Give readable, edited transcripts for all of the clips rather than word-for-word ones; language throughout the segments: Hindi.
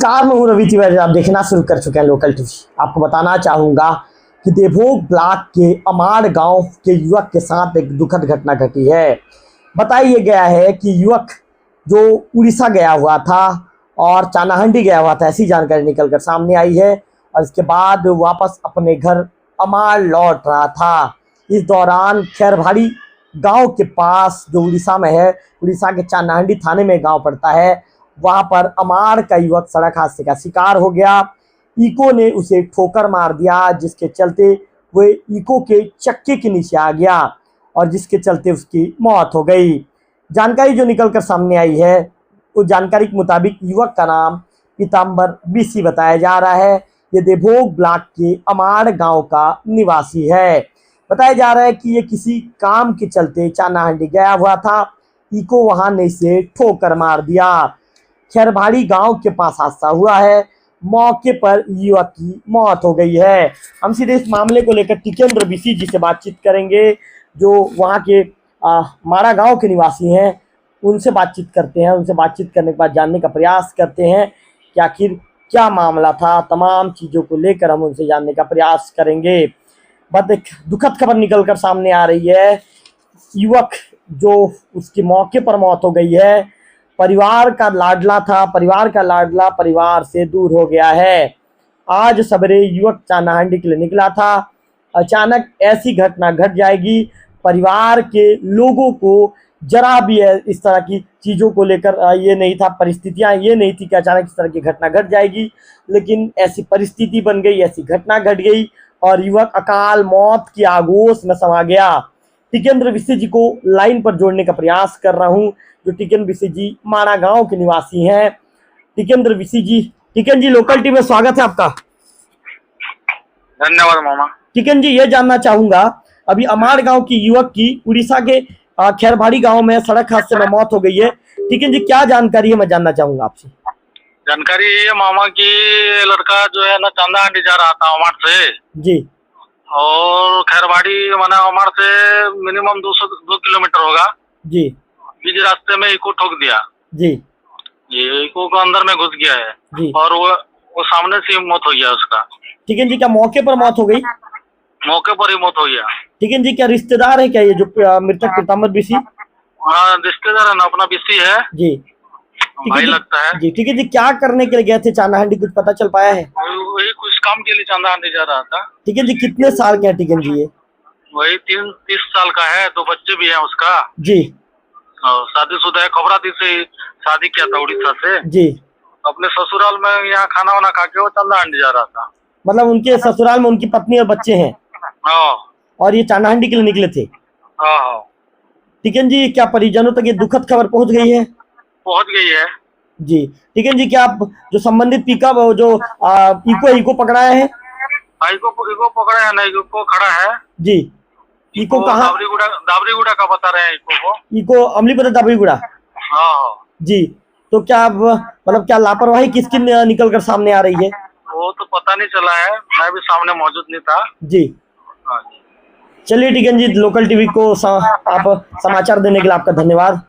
नमस्कार, मैं हूं रवि तिवारी। आप देखना शुरू कर चुके हैं लोकल टीवी। आपको बताना चाहूँगा कि देवभोग ब्लॉक के अमाड़ गांव के युवक के साथ एक दुखद घटना घटी है। बताया गया है कि युवक जो उड़ीसा गया हुआ था और चानाहंडी गया हुआ था, ऐसी जानकारी निकलकर सामने आई है। और इसके बाद वापस अपने घर अमाड़ लौट रहा था। इस दौरान खैरभाड़ी गांव के पास, जो उड़ीसा में है, उड़ीसा के चानाहंडी थाने में गांव पड़ता है, वहां पर अमाड़ का युवक सड़क हादसे का शिकार हो गया। इको ने उसे ठोकर मार दिया, जिसके चलते वह इको के चक्के के नीचे आ गया और जिसके चलते उसकी मौत हो गई। जानकारी जो निकलकर सामने आई है, उस जानकारी के मुताबिक युवक का नाम पीताम्बर बीसी बताया जा रहा है। ये देवभोग ब्लॉक के अमाड़ गांव का निवासी है। बताया जा रहा है कि ये किसी काम के चलते चानाहंडी गया हुआ था। इको वहां ने इसे ठोकर मार दिया। खैरभाड़ी गांव के पास हादसा हुआ है। मौके पर युवक की मौत हो गई है। हम सीधे इस मामले को लेकर टिकेंद्र बीसी जी से बातचीत करेंगे, जो वहां के माड़ा गांव के निवासी हैं। उनसे बातचीत करते हैं। उनसे बातचीत करने के बाद जानने का प्रयास करते हैं कि आखिर क्या मामला था। तमाम चीज़ों को लेकर हम उनसे जानने का प्रयास करेंगे। बट एक दुखद खबर निकल कर सामने आ रही है। युवक जो उसकी मौके पर मौत हो गई है, परिवार का लाडला था, परिवार का लाडला परिवार से दूर हो गया है। आज सवेरे युवक चानाहंडी के लिए निकला था। अचानक ऐसी घटना घट जाएगी। परिवार के लोगों को जरा भी इस तरह की चीज़ों को लेकर ये नहीं था, परिस्थितियां ये नहीं थी कि अचानक इस तरह की घटना घट जाएगी, लेकिन ऐसी परिस्थिति बन गई, ऐसी घटना घट गई और युवक अकाल मौत की आगोश में समा गया। टिकेंद्र बीसी जी को लाइन पर जोड़ने का प्रयास कर रहा हूं, जो टिकेंद्र बीसी जी माड़ा गांव के निवासी हैं। टिकेंद्र बीसी जी, टिकेंद्र जी, लोकल टीवी में स्वागत है आपका। धन्यवाद मामा। टिकेंद्र जी, ये जानना चाहूंगा, अभी अमाड़ गांव की युवक की उड़ीसा के खैरभाड़ी गांव में सड़क हादसे में मौत हो गई है। टिकेंद्र जी, क्या जानकारी है, मैं जानना चाहूंगा आपसे। जानकारी ये मामा की लड़का जो है ना चांदाहांडी जा रहा था अमाड़ से जी, और खैरवाड़ी माना अमाड़ से मिनिमम 2 किलोमीटर होगा जी, बीच रास्ते में इको ठोक दिया जी, ये इको को अंदर में घुस गया है जी, और वो सामने से ही मौत हो गया उसका। टिकेंद्र जी, क्या मौके पर मौत हो गई? मौके पर ही मौत हो गया। टिकेंद्र जी, क्या रिश्तेदार है क्या ये जो मृतक पीताम्बर बीसी? हाँ, रिश्तेदार है ना, अपना बीसी है जी, भाई लगता है जी। ठीक है जी, क्या करने के लिए गए थे चानाहंडी, कुछ पता चल पाया है? वही कुछ काम के लिए चांदाहांडी जा रहा था। ठीक है जी, कितने साल के हैं टिकेंद्र जी ये? वही 30 साल का है, 2 बच्चे भी हैं उसका जी, और शादीशुदा है। खबराती से शादी किया था उड़ीसा से। जी, अपने ससुराल में यहाँ खाना वाना खा के वो चांदाहांडी जा रहा था। मतलब उनके ससुराल में उनकी पत्नी और बच्चे हैं हाँ और ये चानाहंडी के लिए निकले थे। हाँ, टिकेंद्र जी, क्या परिजनों तक ये दुखद खबर पहुंच गई है? पहुंच गई है जी। टिकेंद्र जी, क्या आप जो संबंधित पिकअप जो इको पकड़ाया है? इको पकड़ा है ना, इको खड़ा है जी। इको कहाँ? दाबरीगुड़ा का बता रहे हैं इको को। इको अमलीपदर दाबरीगुड़ा। हाँ जी। तो क्या मतलब क्या लापरवाही किसकी निकल कर सामने आ रही है? वो तो पता नहीं चला है, मैं भी सामने मौजूद नहीं था। जी। हाँ जी। चलिए टिकेंद्र जी, लोकल टीवी को आप समाचार देने के लिए आपका धन्यवाद।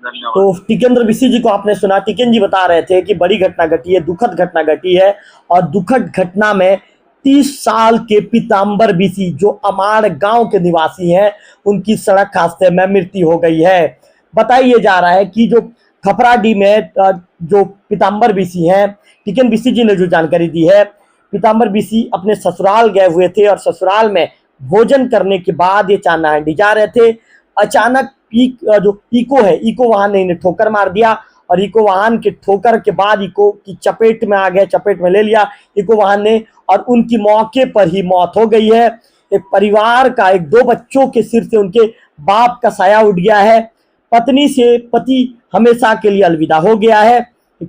तो टिकेंद्र बीसी जी को आपने सुना। टिकेंद्र जी बता रहे थे कि बड़ी घटना घटी है, दुखद घटना घटी है और दुखद घटना में 30 साल के पीताम्बर बीसी, जो अमाड़ गांव के निवासी हैं, उनकी सड़क हादसे में मृत्यु हो गई है। बताइए जा रहा है कि जो खपराडीह में जो पीताम्बर बीसी हैं, टिकेंद्र बीसी जी ने जो जानकारी दी है, पीताम्बर बीसी अपने ससुराल गए हुए थे और ससुराल में भोजन करने के बाद ये चानाहंडी जा रहे थे। अचानक जो इको है, इको वाहन ने इन्हें ठोकर मार दिया और इको वाहन के ठोकर के बाद इको की चपेट में आ गए, चपेट में ले लिया इको वाहन ने और उनकी मौके पर ही मौत हो गई है। एक परिवार का, 2 बच्चों के सिर से उनके बाप का साया उठ गया है। पत्नी से पति हमेशा के लिए अलविदा हो गया है।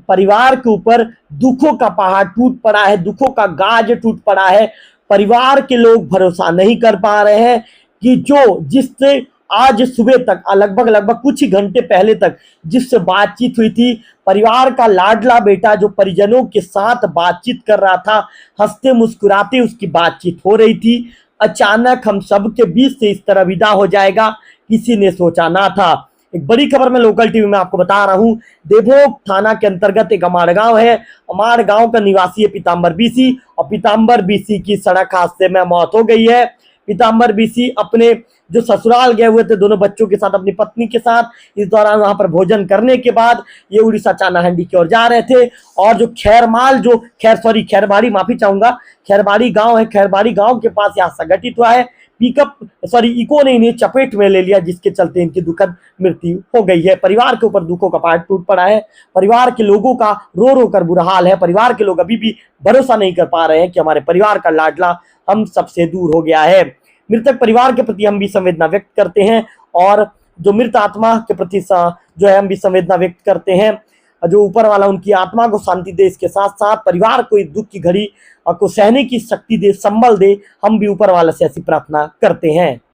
परिवार के ऊपर दुखों का पहाड़ टूट पड़ा है, दुखों का गाज टूट पड़ा है। परिवार के लोग भरोसा नहीं कर पा रहे हैं कि जिससे आज सुबह तक लगभग कुछ ही घंटे पहले तक जिससे बातचीत हुई थी, परिवार का लाडला बेटा जो परिजनों के साथ बातचीत कर रहा था, हंसते मुस्कुराते उसकी बातचीत हो रही थी, अचानक हम सब के बीच से इस तरह विदा हो जाएगा, किसी ने सोचा ना था। एक बड़ी खबर मैं लोकल टीवी में आपको बता रहा हूं। देवभोग थाना के अंतर्गत एक अमाड़ गांव है। अमाड़ गांव का निवासी है पीताम्बर बीसी, और पीताम्बर बीसी की सड़क हादसे में मौत हो गई है। पीताम्बर बीसी अपने जो ससुराल गए हुए थे दोनों बच्चों के साथ, अपनी पत्नी के साथ, इस दौरान वहां पर भोजन करने के बाद ये उड़ीसा चानाहंडी की ओर जा रहे थे। और जो खैरमाल जो खैरबाड़ी, माफी चाहूंगा, खैरबाड़ी गांव है, खैरबाड़ी गांव के पास यह हादसा घटित हुआ है। इको ने इन्हें चपेट में ले लिया, जिसके चलते इनकी दुखद मृत्यु हो गई है। परिवार के ऊपर दुखों का पहाड़ टूट पड़ा है। परिवार के लोगों का रो रो कर बुरा हाल है। परिवार के लोग अभी भी भरोसा नहीं कर पा रहे हैं कि हमारे परिवार का लाडला हम सबसे दूर हो गया है। मृतक परिवार के प्रति हम भी संवेदना व्यक्त करते हैं, और जो मृत आत्मा के प्रति जो है हम भी संवेदना व्यक्त करते हैं। जो ऊपर वाला उनकी आत्मा को शांति दे, इसके साथ साथ परिवार को इस दुख की घड़ी को सहने की शक्ति दे, संबल दे। हम भी ऊपर वाला से ऐसी प्रार्थना करते हैं।